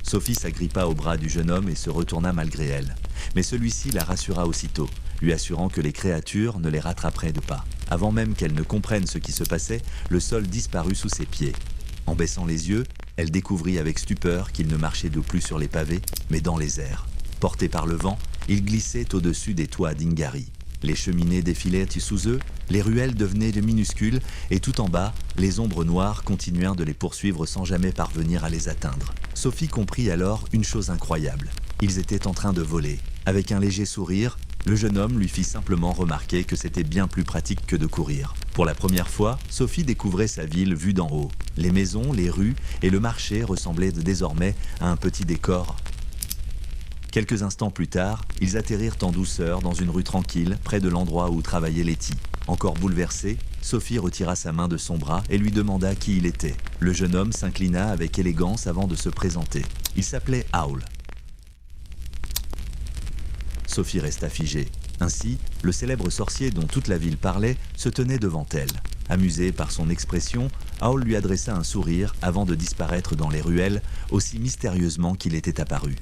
Sophie s'agrippa au bras du jeune homme et se retourna malgré elle. Mais celui-ci la rassura aussitôt, lui assurant que les créatures ne les rattraperaient de pas. Avant même qu'elle ne comprenne ce qui se passait, le sol disparut sous ses pieds. En baissant les yeux, elle découvrit avec stupeur qu'il ne marchait de plus sur les pavés, mais dans les airs. Porté par le vent, il glissait au-dessus des toits d'Ingari. Les cheminées défilaient sous eux, les ruelles devenaient de minuscules, et tout en bas, les ombres noires continuèrent de les poursuivre sans jamais parvenir à les atteindre. Sophie comprit alors une chose incroyable. Ils étaient en train de voler. Avec un léger sourire, le jeune homme lui fit simplement remarquer que c'était bien plus pratique que de courir. Pour la première fois, Sophie découvrait sa ville vue d'en haut. Les maisons, les rues et le marché ressemblaient désormais à un petit décor. Quelques instants plus tard, ils atterrirent en douceur dans une rue tranquille, près de l'endroit où travaillait Letty. Encore bouleversée, Sophie retira sa main de son bras et lui demanda qui il était. Le jeune homme s'inclina avec élégance avant de se présenter. Il s'appelait Howl. Sophie resta figée. Ainsi, le célèbre sorcier dont toute la ville parlait se tenait devant elle. Amusé par son expression, Howl lui adressa un sourire avant de disparaître dans les ruelles, aussi mystérieusement qu'il était apparu.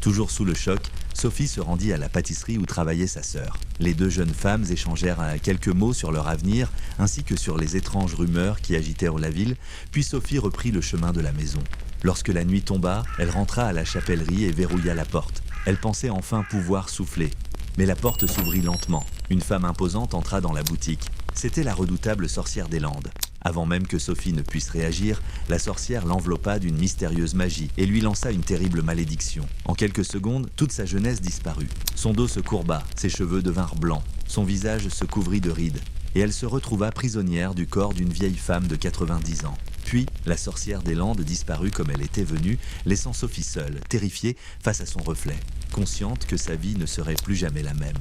Toujours sous le choc, Sophie se rendit à la pâtisserie où travaillait sa sœur. Les deux jeunes femmes échangèrent quelques mots sur leur avenir, ainsi que sur les étranges rumeurs qui agitèrent la ville, puis Sophie reprit le chemin de la maison. Lorsque la nuit tomba, elle rentra à la chapellerie et verrouilla la porte. Elle pensait enfin pouvoir souffler. Mais la porte s'ouvrit lentement. Une femme imposante entra dans la boutique. C'était la redoutable sorcière des Landes. Avant même que Sophie ne puisse réagir, la sorcière l'enveloppa d'une mystérieuse magie et lui lança une terrible malédiction. En quelques secondes, toute sa jeunesse disparut. Son dos se courba, ses cheveux devinrent blancs, son visage se couvrit de rides, et elle se retrouva prisonnière du corps d'une vieille femme de 90 ans. Puis, la sorcière des Landes disparut comme elle était venue, laissant Sophie seule, terrifiée face à son reflet, consciente que sa vie ne serait plus jamais la même.